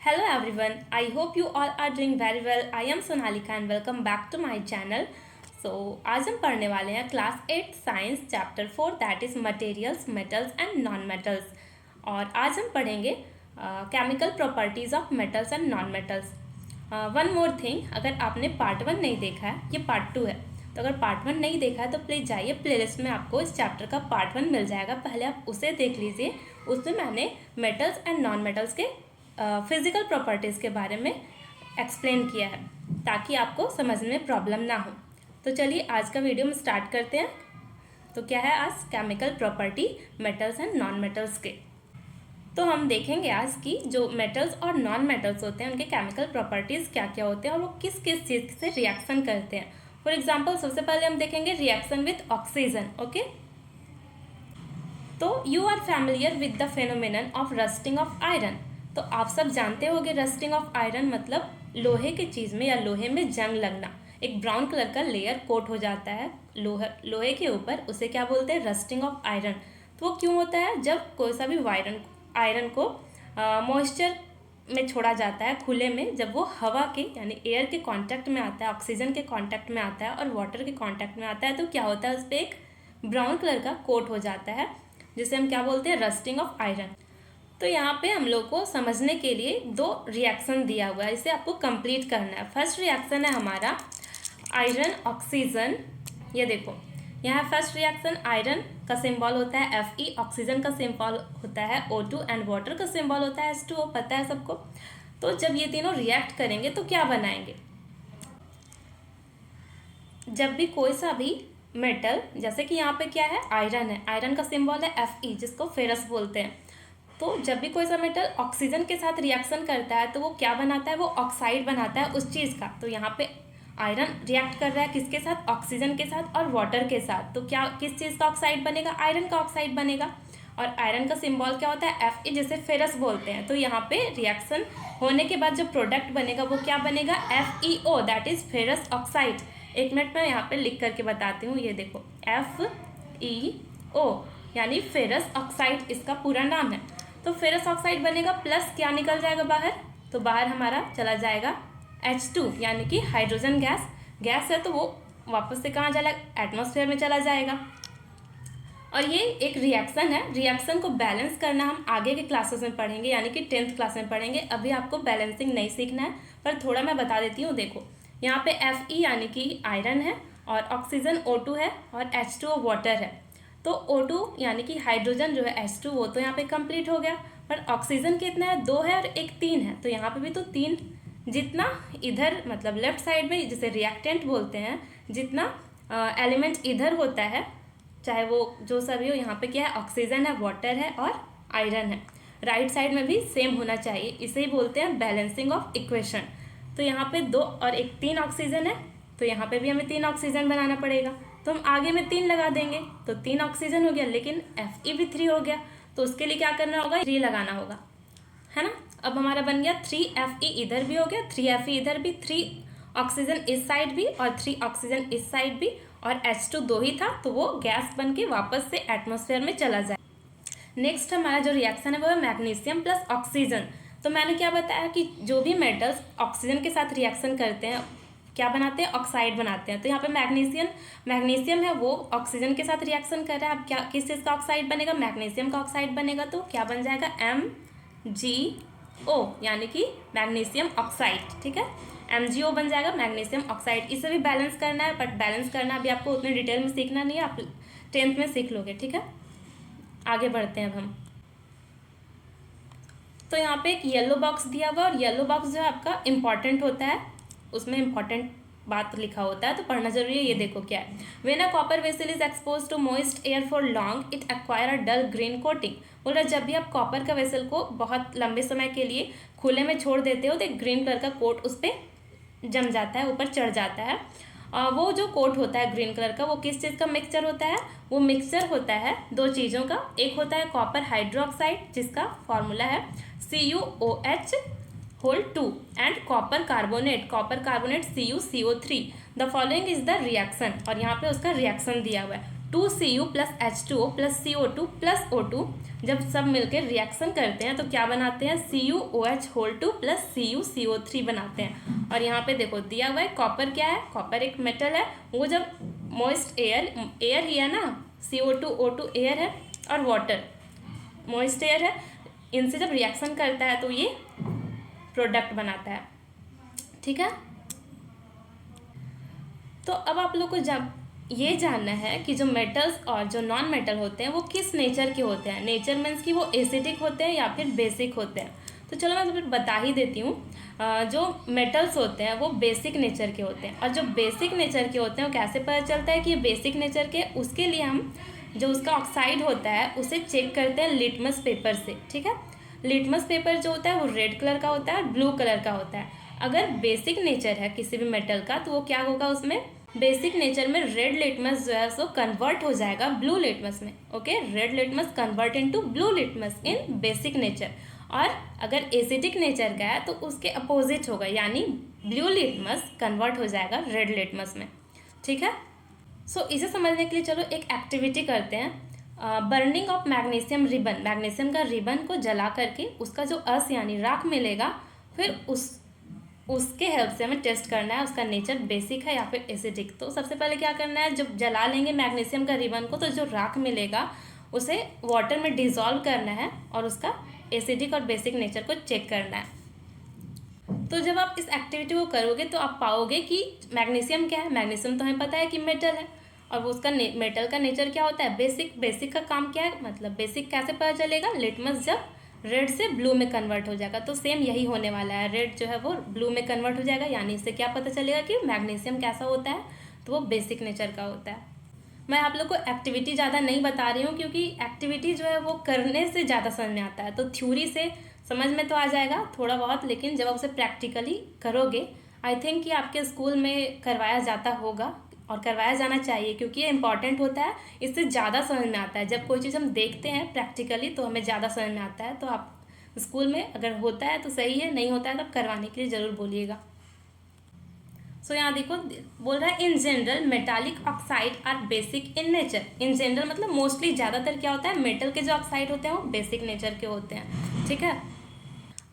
Hello everyone, I hope you all are doing very well. I am Sonalika and welcome back to my channel. So आज हम पढ़ने वाले हैं class 8 science chapter 4 that is materials metals and non metals. और आज हम पढ़ेंगे chemical properties of metals and non metals. One more thing, अगर आपने पार्ट 1 नहीं देखा है, ये पार्ट 2 है, तो अगर पार्ट 1 नहीं देखा है तो प्लीज़ जाइए प्लेलिस्ट में, आपको इस चैप्टर का पार्ट 1 मिल जाएगा। पहले आप उसे देख लीजिए, उसमें मैंने मेटल्स एंड नॉन मेटल्स के फिज़िकल प्रॉपर्टीज़ के बारे में एक्सप्लेन किया है, ताकि आपको समझने में प्रॉब्लम ना हो। तो चलिए आज का वीडियो में स्टार्ट करते हैं। तो क्या है आज chemical property metals and non metals के। तो हम देखेंगे आज की जो मेटल्स और नॉन मेटल्स होते हैं उनके केमिकल प्रॉपर्टीज़ क्या क्या होते हैं और वो किस किस चीज़ से रिएक्शन करते हैं। फॉर एग्जाम्पल सबसे पहले हम देखेंगे रिएक्शन विथ ऑक्सीजन। ओके, तो you are familiar with the phenomenon of rusting of iron. तो आप सब जानते होंगे रस्टिंग ऑफ आयरन मतलब लोहे की चीज़ में या लोहे में जंग लगना, एक ब्राउन कलर का लेयर कोट हो जाता है लोहे के ऊपर, उसे क्या बोलते हैं, रस्टिंग ऑफ आयरन। तो वो क्यों होता है? जब कोई सा भी आयरन को मॉइस्चर में छोड़ा जाता है खुले में, जब वो हवा के यानी एयर के कांटेक्ट में आता है, ऑक्सीजन के कांटेक्ट में आता है और वाटर के कांटेक्ट में आता है, तो क्या होता है, उस पर एक ब्राउन कलर का कोट हो जाता है, जिसे हम क्या बोलते हैं, रस्टिंग ऑफ आयरन। तो यहाँ पे हम लोग को समझने के लिए दो रिएक्शन दिया हुआ है, इसे आपको कंप्लीट करना है। फर्स्ट रिएक्शन है हमारा आयरन ऑक्सीजन। ये देखो यहाँ फर्स्ट रिएक्शन, आयरन का सिंबल होता है Fe, ऑक्सीजन का सिंबल होता है O2 एंड वाटर का सिंबल होता है H2O, पता है सबको। तो जब ये तीनों रिएक्ट करेंगे तो क्या बनाएंगे? जब भी कोई सा भी मेटल, जैसे कि यहाँ पे क्या है, आयरन है, आयरन का सिंबल है Fe जिसको फेरस बोलते हैं। तो जब भी कोई सा मेटल ऑक्सीजन के साथ रिएक्शन करता है तो वो क्या बनाता है, वो ऑक्साइड बनाता है उस चीज़ का। तो यहाँ पे आयरन रिएक्ट कर रहा है किसके साथ, ऑक्सीजन के साथ और वाटर के साथ। तो क्या किस चीज़ का ऑक्साइड बनेगा, आयरन का ऑक्साइड बनेगा। और आयरन का सिंबल क्या होता है, Fe जिसे फेरस बोलते हैं। तो यहाँ पे रिएक्शन होने के बाद जो प्रोडक्ट बनेगा वो क्या बनेगा, FeO that is ferrous oxide. एक मिनट में यहाँ पे लिख करके बताती हूँ, ये देखो FeO यानी फेरस ऑक्साइड इसका पूरा नाम है। तो फेरस ऑक्साइड बनेगा, प्लस क्या निकल जाएगा बाहर, तो बाहर हमारा चला जाएगा H2 यानी कि हाइड्रोजन गैस है, तो वो वापस से कहाँ चला, एटमॉस्फेयर में चला जाएगा। और ये एक रिएक्शन है, रिएक्शन को बैलेंस करना हम आगे के क्लासेस में पढ़ेंगे, यानी कि 10th क्लास में पढ़ेंगे। अभी आपको बैलेंसिंग नहीं सीखना है, पर थोड़ा मैं बता देती हूँ। देखो यहाँ पे Fe यानी कि आयरन है और ऑक्सीजन O2 है और H2O वाटर है। तो O2 यानी कि हाइड्रोजन जो है H2O, तो यहाँ पे कंप्लीट हो गया। पर ऑक्सीजन कितना है, 2 है और एक 3 है, तो यहाँ पे भी तो 3, जितना इधर मतलब लेफ्ट साइड में जिसे रिएक्टेंट बोलते हैं, जितना एलिमेंट इधर होता है, चाहे वो जो सभी हो, यहाँ पे क्या है, ऑक्सीजन है, वाटर है और आयरन है। राइट साइड में भी सेम होना चाहिए, इसे ही बोलते हैं बैलेंसिंग ऑफ इक्वेशन। तो यहाँ पे 2 और एक 3 ऑक्सीजन है, तो यहाँ पे भी हमें 3 ऑक्सीजन बनाना पड़ेगा। तो हम आगे में 3 लगा देंगे, तो 3 ऑक्सीजन हो गया, लेकिन Fe भी 3 हो गया, तो उसके लिए क्या करना होगा, 3 लगाना होगा, है ना। अब हमारा बन गया 3Fe इधर भी हो गया, 3Fe इधर भी, 3 ऑक्सीजन इस साइड भी और 3 ऑक्सीजन इस साइड भी, और H2 2 ही था, तो वो गैस बन के वापस से एटमॉस्फेयर में चला जाए। नेक्स्ट हमारा जो रिएक्शन है वो है मैग्नीशियम प्लस ऑक्सीजन। तो मैंने क्या बताया कि जो भी मेटल्स ऑक्सीजन के साथ रिएक्शन करते हैं क्या बनाते हैं, ऑक्साइड बनाते हैं। तो यहाँ पे मैग्नीशियम है, वो ऑक्सीजन के साथ रिएक्शन कर रहा है। अब क्या किस चीज़ का ऑक्साइड बनेगा, मैग्नीशियम का ऑक्साइड बनेगा। तो क्या बन जाएगा, MgO यानी कि मैग्नीशियम ऑक्साइड। ठीक है, MgO बन जाएगा मैग्नीशियम ऑक्साइड। इसे भी बैलेंस करना है, बट बैलेंस करना अभी आपको उतने डिटेल में सीखना नहीं है, आप 10th में सीख लोगे। ठीक है, आगे बढ़ते हैं अब हम। तो यहाँ पे एक येलो बॉक्स दिया हुआ, और येलो बॉक्स जो है आपका इम्पॉर्टेंट होता है, उसमें इंपॉर्टेंट बात लिखा होता है, तो पढ़ना जरूरी है। ये देखो क्या है, when a copper vessel is expose to moist air for long it acquire a dull green coating. बोल रहा है जब भी आप कॉपर का वेसल को बहुत लंबे समय के लिए खुले में छोड़ देते हो तो एक ग्रीन कलर का कोट उस पर जम जाता है, ऊपर चढ़ जाता है। वो जो कोट होता है ग्रीन कलर का, वो किस चीज़ का मिक्सचर होता है, वो मिक्सचर होता है 2 चीज़ों का। एक होता है कॉपर हाइड्रोक्साइड जिसका फॉर्मूला है CuOH whole 2 and copper carbonate CuCO3। The following is the reaction, और यहाँ पे उसका रिएक्शन दिया हुआ है 2Cu + H2O + CO2 + O2 जब सब मिलकर रिएक्शन करते हैं तो क्या बनाते हैं, CuOH2 प्लस CuCO3 बनाते हैं। और यहाँ पे देखो दिया हुआ है कॉपर क्या है, कॉपर एक मेटल है, वो जब मॉइस्ट एयर ही है ना, CO2 O2 एयर है और वाटर मॉइस्ट एयर है, इनसे जब रिएक्शन करता है तो ये प्रोडक्ट बनाता है। ठीक है, तो अब आप लोग को जब ये जानना है कि जो मेटल्स और जो नॉन मेटल होते हैं वो किस नेचर के होते हैं। नेचर मीन्स कि वो एसिडिक होते हैं या फिर बेसिक होते हैं। तो चलो मैं फिर बता ही देती हूँ। जो मेटल्स होते हैं वो बेसिक नेचर के होते हैं, और जो बेसिक नेचर के होते हैं वो कैसे पता चलता है कि ये बेसिक नेचर के, उसके लिए हम जो उसका ऑक्साइड होता है उसे चेक करते हैं लिटमस पेपर से। ठीक है, लिटमस पेपर जो होता है वो रेड कलर का होता है और ब्लू कलर का होता है। अगर बेसिक नेचर है किसी भी मेटल का तो वो क्या होगा, उसमें बेसिक नेचर में रेड लिटमस जो है सो कन्वर्ट हो जाएगा ब्लू लिटमस में। Okay, red litmus convert into blue litmus in basic nature. और अगर एसिडिक नेचर का है तो उसके अपोजिट होगा, यानी ब्लू लिटमस कन्वर्ट हो जाएगा रेड लिटमस में। ठीक है, सो इसे समझने के लिए चलो एक एक्टिविटी करते हैं। Burning of magnesium ribbon, magnesium का रिबन को जला करके उसका जो अस यानी राख मिलेगा, फिर उसके हेल्प से हमें टेस्ट करना है उसका नेचर बेसिक है या फिर एसिडिक। तो सबसे पहले क्या करना है, जब जला लेंगे मैग्नीशियम का रिबन को तो जो राख मिलेगा उसे वाटर में डिज़ोल्व करना है और उसका एसिडिक और बेसिक नेचर को चेक करना है। तो जब आप इस एक्टिविटी को करोगे तो आप पाओगे कि मैग्नीशियम क्या है, मैग्नीशियम तो हमें पता है कि मेटल है, और वो उसका मेटल का नेचर क्या होता है, बेसिक। बेसिक का काम क्या है, मतलब बेसिक कैसे पता चलेगा, लिटमस जब रेड से ब्लू में कन्वर्ट हो जाएगा। तो सेम यही होने वाला है, रेड जो है वो ब्लू में कन्वर्ट हो जाएगा, यानी इससे क्या पता चलेगा कि मैग्नीशियम कैसा होता है, तो वो बेसिक नेचर का होता है। मैं आप लोग को एक्टिविटी ज़्यादा नहीं बता रही हूँ क्योंकि एक्टिविटी जो है वो करने से ज़्यादा समझ में आता है। तो थ्योरी से समझ में तो आ जाएगा थोड़ा बहुत, लेकिन जब आप उसे प्रैक्टिकली करोगे, आई थिंक कि आपके स्कूल में करवाया जाता होगा और करवाया जाना चाहिए, क्योंकि ये इंपॉर्टेंट होता है। इससे ज़्यादा समझ में आता है, जब कोई चीज़ हम देखते हैं प्रैक्टिकली तो हमें ज़्यादा समझ में आता है। तो आप स्कूल में अगर होता है तो सही है, नहीं होता है तो करवाने के लिए ज़रूर बोलिएगा। सो यहाँ देखो बोल रहा है in general metallic oxide are basic in nature. In general मतलब मोस्टली, ज़्यादातर क्या होता है, मेटल के जो ऑक्साइड होते हैं वो बेसिक नेचर के होते हैं। ठीक है,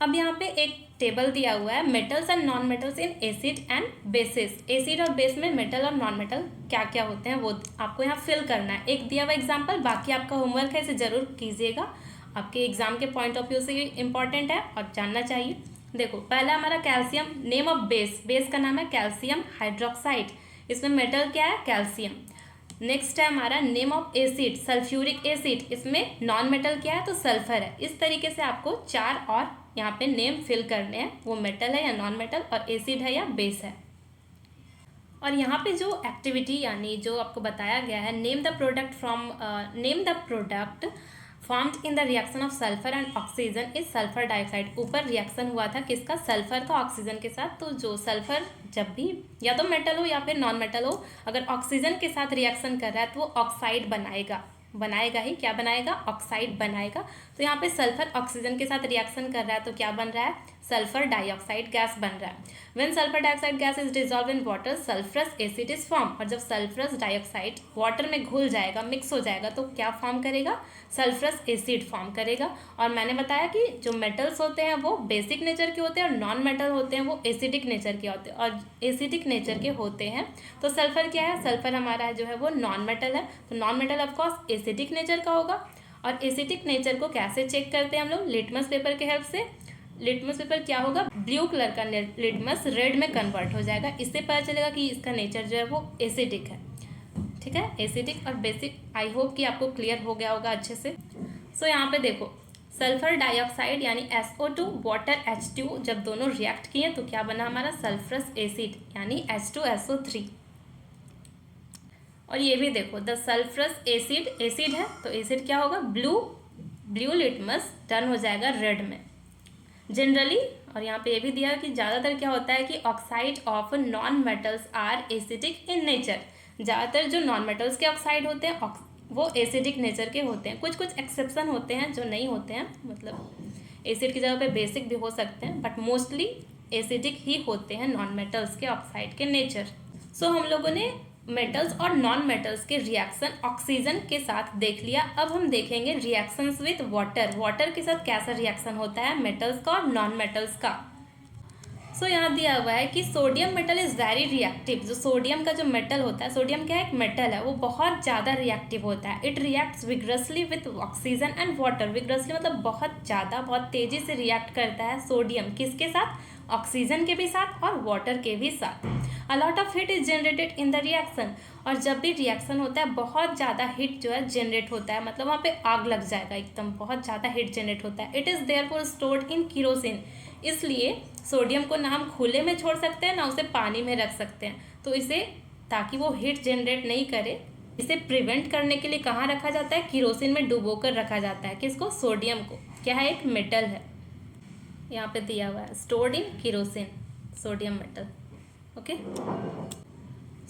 अब यहाँ पे एक टेबल दिया हुआ है, metals and non metals in acid and bases. Acid और बेस में मेटल और नॉन मेटल क्या क्या होते हैं वो आपको यहाँ फिल करना है। एक दिया हुआ एग्जाम्पल, बाकी आपका होमवर्क है, इसे ज़रूर कीजिएगा, आपके एग्जाम के पॉइंट ऑफ व्यू से इंपॉर्टेंट है और जानना चाहिए। देखो पहला हमारा calcium, name of base, base का नाम है कैल्शियम हाइड्रोक्साइड, इसमें मेटल क्या है, कैल्शियम। नेक्स्ट है हमारा name of acid, sulphuric acid, इसमें नॉन मेटल क्या है, तो सल्फर है। इस तरीके से आपको 4 और यहाँ पे नेम फिल करने हैं, वो मेटल है या नॉन मेटल, और एसिड है या बेस है। और यहाँ पे जो एक्टिविटी यानी जो आपको बताया गया है, name the product formed in the reaction of sulphur and oxygen is sulphur dioxide. ऊपर रिएक्शन हुआ था किसका, सल्फर का ऑक्सीजन के साथ। तो जो सल्फर जब भी या तो मेटल हो या फिर नॉन मेटल हो, अगर ऑक्सीजन के साथ रिएक्शन कर रहा है तो वो ऑक्साइड बनाएगा ही, क्या बनाएगा, ऑक्साइड बनाएगा। तो यहाँ पे सल्फर ऑक्सीजन के साथ रिएक्शन कर रहा है तो क्या बन रहा है, सल्फर डाइऑक्साइड गैस बन रहा है। When sulphur dioxide gas is dissolve in water sulphurous acid is form. और जब सल्फरस डाइऑक्साइड वाटर में घुल जाएगा, मिक्स हो जाएगा, तो क्या फॉर्म करेगा, सल्फरस एसिड फॉर्म करेगा। और मैंने बताया कि जो मेटल्स होते हैं वो बेसिक नेचर के होते हैं और नॉन मेटल होते हैं वो एसिडिक नेचर के होते हैं। और एसिडिक नेचर के होते हैं तो सल्फर क्या है, सल्फर हमारा जो है वो नॉन मेटल है। तो non metal of course acidic nature का होगा। और एसिडिक नेचर को कैसे चेक करते हैं हम लोग, लिटमस पेपर के हेल्प से। लिटमस पेपर क्या होगा, ब्लू कलर का लिटमस रेड में कन्वर्ट हो जाएगा, इससे पता चलेगा कि इसका नेचर जो है वो एसिडिक है। ठीक है, एसिडिक और बेसिक, आई होप कि आपको क्लियर हो गया होगा अच्छे से। सो यहाँ पे देखो सल्फर डाइऑक्साइड यानी SO2 वाटर H2 जब दोनों रिएक्ट किए तो क्या बना हमारा, सल्फरस एसिड यानी H2SO3। और ये भी देखो द सल्फरस एसिड है तो एसिड क्या होगा, ब्लू लिटमस टर्न हो जाएगा रेड में जनरली। और यहाँ पे ये भी दिया कि ज़्यादातर क्या होता है कि oxide of non metals are acidic in nature. ज़्यादातर जो नॉन मेटल्स के ऑक्साइड होते हैं वो एसिडिक नेचर के होते हैं। कुछ कुछ एक्सेप्शन होते हैं जो नहीं होते हैं, मतलब एसिड की जगह पे बेसिक भी हो सकते हैं, बट मोस्टली एसिडिक ही होते हैं नॉन मेटल्स के ऑक्साइड के नेचर। सो हम लोगों ने मेटल्स और नॉन मेटल्स के रिएक्शन ऑक्सीजन के साथ देख लिया। अब हम देखेंगे रिएक्शंस विद वाटर। वाटर के साथ कैसा रिएक्शन होता है मेटल्स का और नॉन मेटल्स का। यहाँ दिया हुआ है कि sodium metal is very reactive. जो सोडियम का जो मेटल होता है, सोडियम क्या एक मेटल है, वो बहुत ज़्यादा रिएक्टिव होता है। It reacts vigorously with oxygen and water. Vigorously मतलब बहुत ज़्यादा, बहुत तेज़ी से रिएक्ट करता है सोडियम, किसके साथ, ऑक्सीजन के भी साथ और वाटर के भी साथ। A lot of heat is generated in the reaction. और जब भी रिएक्शन होता है बहुत ज़्यादा हीट जो है जनरेट होता है, मतलब वहाँ पे आग लग जाएगा, एकदम बहुत ज़्यादा हीट जनरेट होता है। It is therefore stored in kerosene. इसलिए सोडियम को ना हम खुले में छोड़ सकते हैं ना उसे पानी में रख सकते हैं। तो इसे, ताकि वो हीट जनरेट नहीं करे, इसे प्रिवेंट करने के लिए कहाँ रखा जाता है, केरोसिन में डुबो कर रखा जाता है। किसको, सोडियम को। क्या है, एक मेटल है, यहाँ पे दिया हुआ है stored in kerosene, sodium metal. Okay,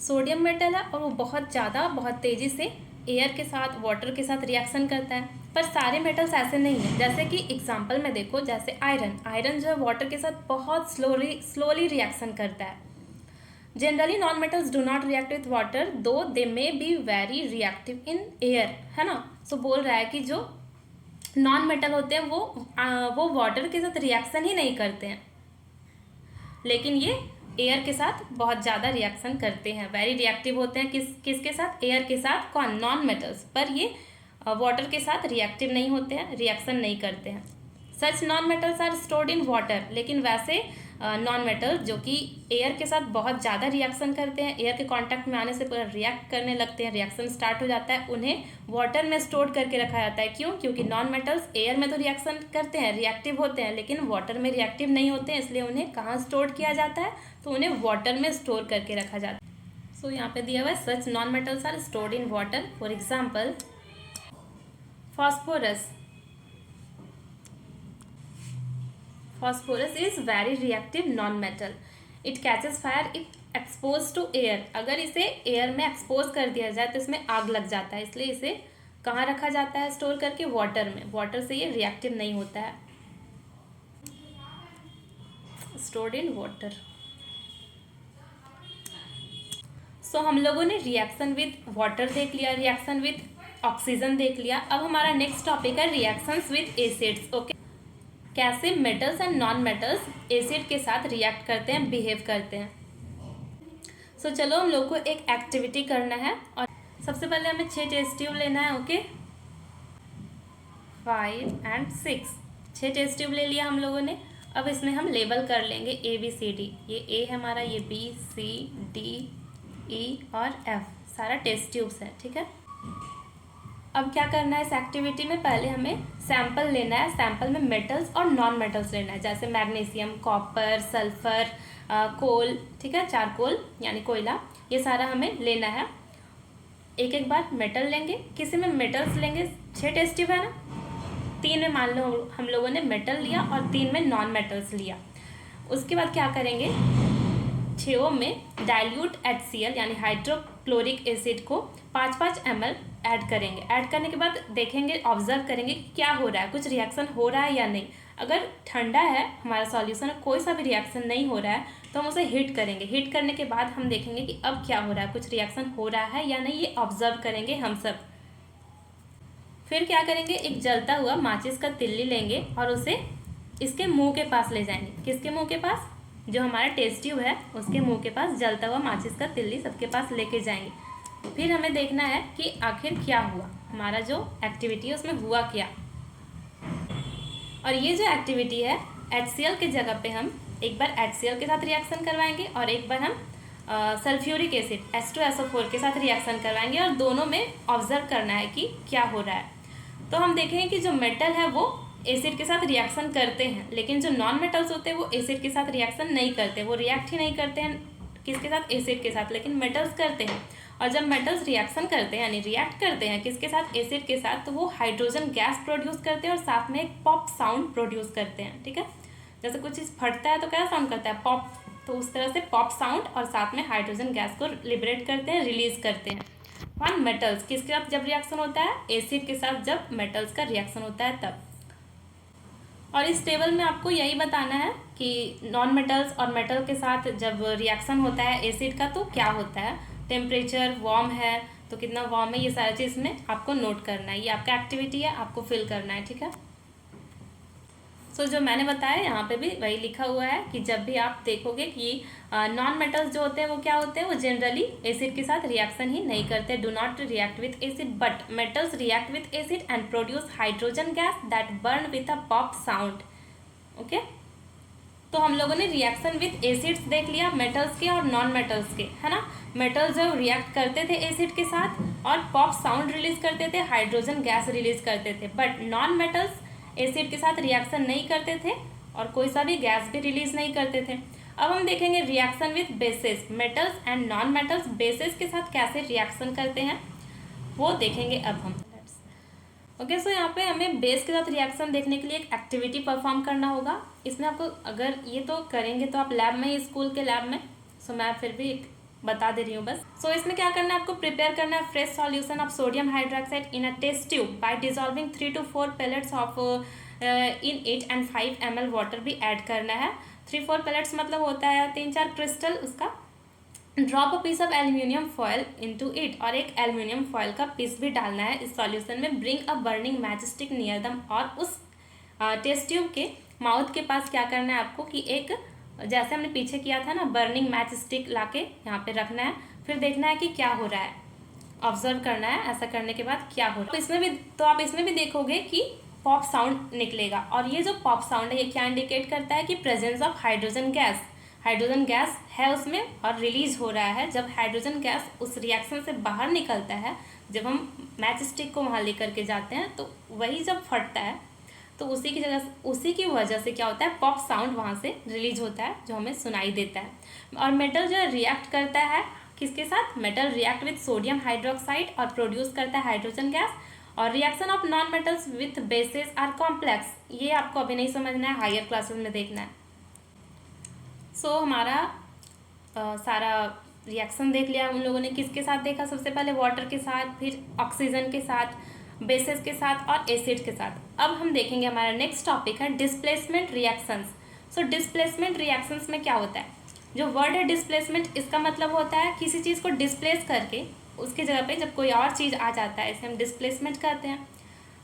sodium metal है और वो बहुत ज़्यादा, बहुत तेज़ी से एयर के साथ, वाटर के साथ रिएक्शन करता है। पर सारे मेटल्स ऐसे नहीं हैं। जैसे कि एग्जांपल में देखो, जैसे आयरन जो है वाटर के साथ बहुत स्लोली रिएक्शन करता है। Generally non metals do not react with water though they may be very reactive in air, है ना। बोल रहा है कि जो नॉन मेटल होते हैं वो वाटर के साथ रिएक्शन ही नहीं करते हैं, लेकिन ये एयर के साथ बहुत ज़्यादा रिएक्शन करते हैं, वेरी रिएक्टिव होते हैं। किसके साथ, एयर के साथ। कौन, नॉन मेटल्स। पर ये वाटर के साथ रिएक्टिव नहीं होते हैं, रिएक्शन नहीं करते हैं। Such non metals are stored in water. लेकिन वैसे नॉन मेटल्स जो कि एयर के साथ बहुत ज़्यादा रिएक्शन करते हैं, एयर के कांटेक्ट में आने से पूरा रिएक्ट करने लगते हैं, रिएक्शन स्टार्ट हो जाता है, उन्हें वाटर में स्टोर करके रखा जाता है। क्यों, क्योंकि नॉन मेटल्स एयर में तो रिएक्शन करते हैं, रिएक्टिव होते हैं, लेकिन वाटर में रिएक्टिव नहीं होते हैं, इसलिए उन्हें कहाँ स्टोर किया जाता है, तो उन्हें वाटर में स्टोर करके रखा जाता है। यहाँ पे दिया हुआ है such non metals are stored in water. For example phosphorus is very reactive non-metal. It catches fire if exposed to air. अगर इसे एयर में एक्सपोज कर दिया जाए तो इसमें आग लग जाता है, इसलिए इसे कहाँ रखा जाता है स्टोर करके, वाटर में। वाटर से ये रिएक्टिव नहीं होता है, स्टोर्ड इन वाटर। हम लोगों ने रिएक्शन विद वाटर देख लिया, रिएक्शन विद ऑक्सीजन देख लिया। अब हमारा नेक्स्ट टॉपिक है रिएक्शंस विद एसिड्स। ओके, कैसे metals and non metals acid के साथ रिएक्ट करते हैं, बिहेव करते हैं। चलो हम लोग को एक एक्टिविटी करना है और सबसे पहले हमें 6 टेस्ट ट्यूब लेना है। ओके, 5 और 6, 6 टेस्ट ट्यूब ले लिया हम लोगों ने। अब इसमें हम लेबल कर लेंगे ABCD। ये A है हमारा, ये BCDE और F, सारा टेस्ट ट्यूब्स है, ठीक है। अब क्या करना है इस एक्टिविटी में, पहले हमें सैंपल लेना है। सैंपल में मेटल्स और नॉन मेटल्स लेना है, जैसे मैग्नीशियम, कॉपर, सल्फर, कोल, ठीक है, चारकोल यानी कोयला, ये सारा हमें लेना है। एक एक बार मेटल लेंगे, किसी में मेटल्स लेंगे, 6 टेस्ट ट्यूब है ना, 3 में मान लो हम लोगों ने मेटल लिया और 3 में नॉन मेटल्स लिया। उसके बाद क्या करेंगे, 6 में डाइल्यूट HCl यानी हाइड्रोक्लोरिक एसिड को 5-5 ml ऐड करेंगे। ऐड करने के बाद देखेंगे, ऑब्जर्व करेंगे कि क्या हो रहा है, कुछ रिएक्शन हो रहा है या नहीं। अगर ठंडा है हमारा सॉल्यूशन, कोई सा भी रिएक्शन नहीं हो रहा है, तो हम उसे हीट करेंगे। हीट करने के बाद हम देखेंगे कि अब क्या हो रहा है, कुछ रिएक्शन हो रहा है या नहीं, ये ऑब्जर्व करेंगे हम सब। फिर क्या करेंगे, एक जलता हुआ माचिस का तिल्ली लेंगे और उसे इसके मुंह के पास ले जाएंगे। किसके मुंह के पास, जो हमारा टेस्ट ट्यूब है उसके मुंह के पास जलता हुआ माचिस का तिल्ली सबके पास लेके जाएंगे। फिर हमें देखना है कि आखिर क्या हुआ, हमारा जो एक्टिविटी है उसमें हुआ क्या। और ये जो एक्टिविटी है HCl के जगह पे हम एक बार HCl के साथ रिएक्शन करवाएंगे और एक बार हम सल्फ्यूरिक एसिड H2SO4 के साथ रिएक्शन करवाएंगे, और दोनों में ऑब्जर्व करना है कि क्या हो रहा है। तो हम देखेंगे कि जो मेटल है वो एसिड के साथ रिएक्शन करते हैं, लेकिन जो नॉन मेटल्स होते हैं वो एसिड के साथ रिएक्शन नहीं करते, वो रिएक्ट ही नहीं करते हैं किसके साथ, एसिड के साथ, लेकिन मेटल्स करते हैं। और जब मेटल्स रिएक्शन करते हैं यानी रिएक्ट करते हैं किसके साथ, एसिड के साथ, तो वो हाइड्रोजन गैस प्रोड्यूस करते हैं और साथ में एक पॉप साउंड प्रोड्यूस करते हैं, ठीक है। जैसे कुछ चीज़ फटता है तो क्या साउंड करता है, पॉप, तो उस तरह से पॉप साउंड, और साथ में हाइड्रोजन गैस को लिबरेट करते हैं, रिलीज करते हैं। वन मेटल्स किसके साथ जब रिएक्शन होता है, एसिड के साथ जब मेटल्स का रिएक्शन होता है तब। और इस टेबल में आपको यही बताना है कि नॉन मेटल्स और मेटल के साथ जब रिएक्शन होता है एसिड का तो क्या होता है। टेम्परेचर वार्म है तो कितना वार्म है, ये सारा चीज़ में आपको नोट करना है। ये आपका एक्टिविटी है, आपको फिल करना है, ठीक है। सो जो मैंने बताया यहाँ पे भी वही लिखा हुआ है कि जब भी आप देखोगे कि नॉन मेटल्स जो होते हैं वो क्या होते हैं, वो जनरली एसिड के साथ रिएक्शन ही नहीं करते, do not react with acid, but metals react with acid and produce hydrogen gas that burn with a pop sound. Okay, तो हम लोगों ने रिएक्शन विथ एसिड्स देख लिया, मेटल्स के और नॉन मेटल्स के, है ना। मेटल्स जो रिएक्ट करते थे एसिड के साथ और पॉप साउंड रिलीज करते थे, हाइड्रोजन गैस रिलीज करते थे, बट नॉन मेटल्स एसिड के साथ रिएक्शन नहीं करते थे और कोई सा भी गैस भी रिलीज नहीं करते थे। अब हम देखेंगे reaction with bases, metals and non metals bases के साथ कैसे रिएक्शन करते हैं वो देखेंगे अब हम। ओके, सो यहाँ पे हमें बेस के साथ रिएक्शन देखने के लिए एक एक्टिविटी परफॉर्म करना होगा। इसमें आपको अगर ये तो करेंगे तो आप लैब में ही, स्कूल के लैब में, सो मैं फिर भी बता दे रही हूँ बस। सो इसमें क्या करना है, आपको प्रिपेयर करना है fresh solution of sodium hydroxide in a test tube by dissolving 3 to 4 pellets of in 8 and 5 ml water भी ऐड करना है। 3-4 pellets मतलब होता है 3-4 क्रिस्टल, उसका drop a piece of aluminium foil into it, और एक एल्यूमिनियम फॉयल का पीस भी डालना है इस सॉल्यूशन में। Bring a burning match stick near दम, और उस टेस्ट ट्यूब के माउथ के पास क्या करना है आपको कि एक, जैसे हमने पीछे किया था ना, बर्निंग मैच स्टिक लाके यहाँ पे रखना है, फिर देखना है कि क्या हो रहा है, ऑब्जर्व करना है ऐसा करने के बाद क्या हो रहा है। तो आप इसमें भी देखोगे कि पॉप साउंड निकलेगा, और ये जो पॉप साउंड है ये क्या इंडिकेट करता है कि presence of hydrogen gas, hydrogen gas है उसमें और रिलीज हो रहा है। जब हाइड्रोजन गैस उस रिएक्शन से बाहर निकलता है, जब हम मैच स्टिक को वहाँ लेकर के जाते हैं तो वही जब फटता है तो उसी की वजह से क्या होता है, पॉप साउंड वहाँ से रिलीज होता है जो हमें सुनाई देता है। और मेटल जो है रिएक्ट करता है किसके साथ, metal react with sodium hydroxide और प्रोड्यूस करता है हाइड्रोजन गैस। और reaction of non metals with bases are complex, ये आपको अभी नहीं समझना है, हायर क्लासेस में देखना है। सो हमारा सारा रिएक्शन देख लिया उन लोगों ने, किसके साथ देखा, सबसे पहले वाटर के साथ, फिर ऑक्सीजन के साथ, बेसिस के साथ और एसिड के साथ। अब हम देखेंगे हमारा नेक्स्ट टॉपिक है displacement reactions. So displacement reactions में क्या होता है, जो वर्ड है डिस्प्लेसमेंट, इसका मतलब होता है किसी चीज़ को डिस्प्लेस करके उसकी जगह पे जब कोई और चीज़ आ जाता है, इसे हम डिस्प्लेसमेंट कहते हैं।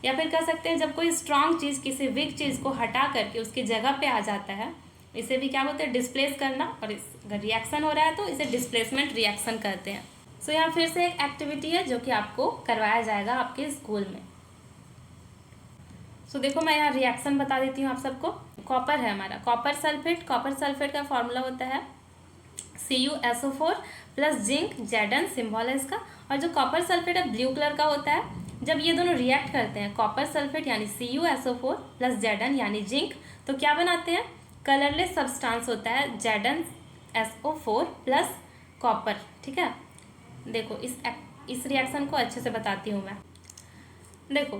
या फिर कह सकते हैं जब कोई स्ट्रांग चीज़ किसी वीक चीज़ को हटा करके उसकी जगह पे आ जाता है, इसे भी क्या बोलते हैं, डिस्प्लेस करना। और इस अगर रिएक्शन हो रहा है तो इसे डिस्प्लेसमेंट रिएक्शन कहते हैं। सो यहाँ फिर से एक एक्टिविटी है जो कि आपको करवाया जाएगा आपके स्कूल में। सो देखो मैं यहाँ रिएक्शन बता देती हूँ आप सबको। कॉपर है हमारा, कॉपर सल्फेट का फॉर्मूला होता है CuSO4 plus zinc, Zn symbol है इसका। और जो कॉपर सल्फेट है ब्लू कलर का होता है। जब ये दोनों रिएक्ट करते हैं, कॉपर सल्फेट यानी CuSO4 प्लस Zn यानी जिंक, तो क्या बनाते हैं, कलरलेस सब्सटेंस होता है ZnSO4 प्लस कॉपर, ठीक है। देखो इस रिएक्शन को अच्छे से बताती हूँ मैं। देखो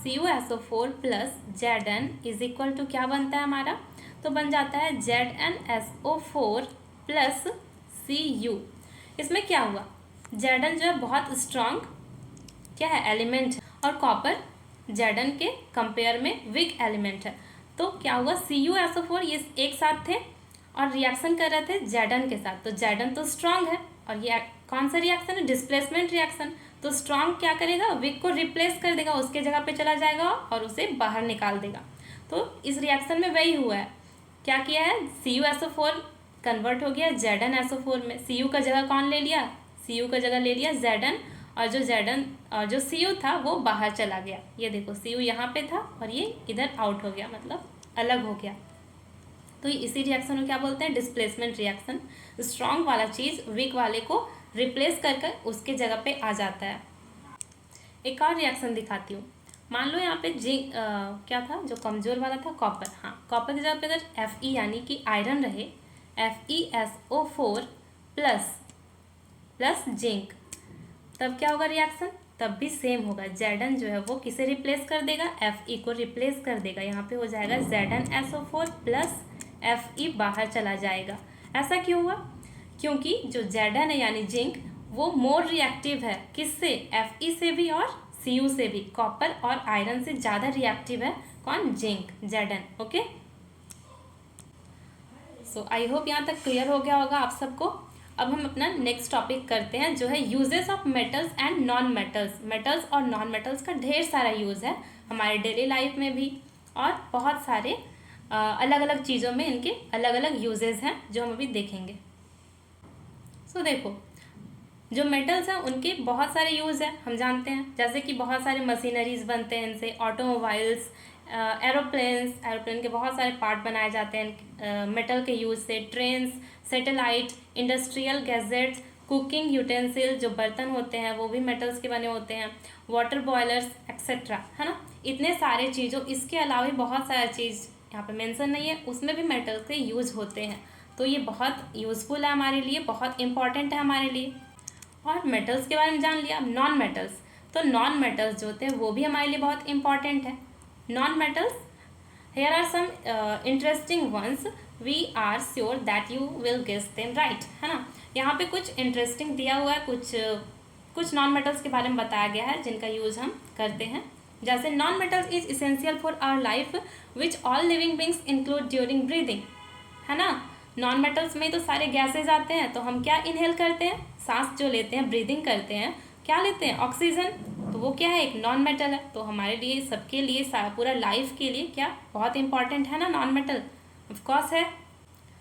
CuSO4 plus Zn is equal to क्या बनता है हमारा, तो बन जाता है ZnSO4 प्लस Cu। इसमें क्या हुआ, Zn जो है बहुत स्ट्रांग क्या है, एलिमेंट है, और कॉपर Zn के कंपेयर में वीक एलिमेंट है। तो क्या हुआ, CuSO4 ये एक साथ थे और रिएक्शन कर रहे थे Zn के साथ, तो Zn तो स्ट्रांग है और ये कौन सा रिएक्शन है, डिस्प्लेसमेंट रिएक्शन। तो स्ट्रांग क्या करेगा, वीक को रिप्लेस कर देगा, उसके जगह पे चला जाएगा और उसे बाहर निकाल देगा। तो इस रिएक्शन में वही हुआ है, क्या किया है, CuSO4 कन्वर्ट हो गया ZnSO4 में। Cu का जगह कौन ले लिया, Cu का जगह ले लिया Zn, और जो Cu था वो बाहर चला गया। ये देखो Cu यहाँ पे था और ये इधर आउट हो गया, मतलब अलग हो गया। तो इसी रिएक्शन को क्या बोलते हैं, डिस्प्लेसमेंट रिएक्शन। स्ट्रांग वाला चीज़ वीक वाले को रिप्लेस करके उसके जगह पे आ जाता है। एक और रिएक्शन दिखाती हूँ। मान लो यहाँ पे क्या था, जो कमज़ोर वाला था कॉपर, हाँ कॉपर की जगह पे अगर Fe यानी कि आयरन रहे, FeSO4 प्लस जिंक, तब क्या होगा रिएक्शन, तब भी सेम होगा। Zn जो है वो किसे रिप्लेस कर देगा, Fe को रिप्लेस कर देगा। यहाँ पे हो जाएगा ZnSO4 प्लस Fe बाहर चला जाएगा। ऐसा क्यों हुआ, क्योंकि जो Zn है यानी जिंक वो मोर रिएक्टिव है, किससे, Fe से भी और Cu से भी। कॉपर और आयरन से ज़्यादा रिएक्टिव है कौन, zinc, Zn। Okay, so I hope यहाँ तक क्लियर हो गया होगा आप सबको। अब हम अपना नेक्स्ट टॉपिक करते हैं जो है uses of metals and non metals. Metals और नॉन मेटल्स का ढेर सारा यूज़ है हमारे डेली लाइफ में भी, और बहुत सारे अलग अलग चीज़ों में इनके अलग अलग यूजेस हैं जो हम अभी देखेंगे। सो देखो, जो मेटल्स हैं उनके बहुत सारे यूज़ हैं, हम जानते हैं, जैसे कि बहुत सारे मशीनरीज बनते हैं इनसे, ऑटोमोबाइल्स, एरोप्लेन के बहुत सारे पार्ट बनाए जाते हैं मेटल के यूज़ से, trains, satellite, industrial gadgets, cooking utensil, जो बर्तन होते हैं वो भी मेटल्स के बने होते हैं, वाटर बॉयलर्स एक्सेट्रा, है ना। इतने सारे चीज़ों, इसके अलावा भी बहुत सारा चीज़ यहाँ पे मेंशन नहीं है, उसमें भी मेटल्स के यूज़ होते हैं। तो ये बहुत यूज़फुल है हमारे लिए, बहुत इंपॉर्टेंट है हमारे लिए। और मेटल्स के बारे में जान लिया। नॉन मेटल्स, तो नॉन मेटल्स जो होते हैं वो भी हमारे लिए बहुत इंपॉर्टेंट है। Non metals, here are some interesting ones, we are sure that you will guess them right, है ना। यहाँ पे कुछ इंटरेस्टिंग दिया हुआ है, कुछ नॉन मेटल्स के बारे में बताया गया है जिनका यूज़ हम करते हैं। जैसे non metals is essential for our life which all living beings include during breathing, है ना। नॉन मेटल्स में तो सारे गैसेज आते हैं, तो हम क्या इनहेल करते हैं, सांस जो लेते हैं, ब्रीदिंग करते हैं, क्या लेते हैं, ऑक्सीजन। तो वो क्या है, एक नॉन मेटल है। तो हमारे लिए, सबके लिए, पूरा लाइफ के लिए क्या बहुत इंपॉर्टेंट है ना नॉन मेटल, ऑफ कोर्स है।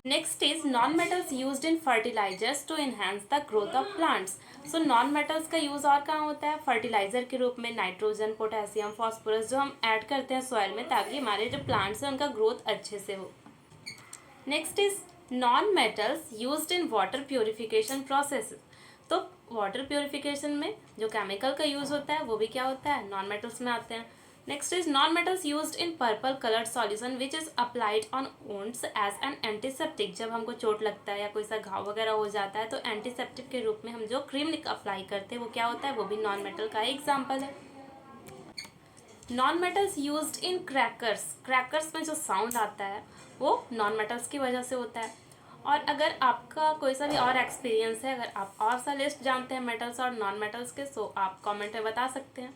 Next is non metals used in fertilisers to enhance the growth of plants. So non metals का यूज़ और कहाँ होता है, फर्टिलाइजर के रूप में, नाइट्रोजन, पोटेशियम, फॉस्फोरस जो हम ऐड करते हैं सॉइल में, ताकि हमारे जो प्लांट्स हैं उनका ग्रोथ अच्छे से हो। Next is non metals used in water purification process. तो वाटर प्योरिफिकेशन में जो केमिकल का यूज़ होता है वो भी क्या होता है, नॉन मेटल्स में आते हैं। Next is non metals used in purple coloured solution which is applied on wounds as an antiseptic. जब हमको चोट लगता है या कोई सा घाव वगैरह हो जाता है तो एंटीसेप्टिक के रूप में हम जो क्रीम अप्लाई करते हैं वो क्या होता है, वो भी नॉन मेटल का एग्जाम्पल है। नॉन मेटल्स यूज्ड इन क्रैकर्स। क्रैकर्स में जो साउंड आता है वो नॉन मेटल्स की वजह से होता है। और अगर आपका कोई सा भी और एक्सपीरियंस है, अगर आप और सा लिस्ट जानते हैं मेटल्स और नॉन मेटल्स के, सो आप कमेंट में बता सकते हैं।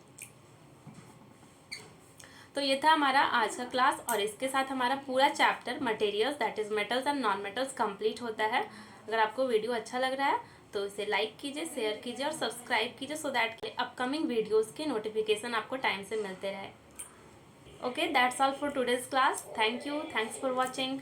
तो ये था हमारा आज का क्लास, और इसके साथ हमारा पूरा chapter materials that is metals and non metals complete होता है। अगर आपको वीडियो अच्छा लग रहा है तो इसे लाइक कीजिए, शेयर कीजिए और सब्सक्राइब कीजिए, सो दैट के अपकमिंग वीडियोज़ के नोटिफिकेशन आपको टाइम से मिलते रहे। Okay, that's all for today's class. Thank you, thanks for watching.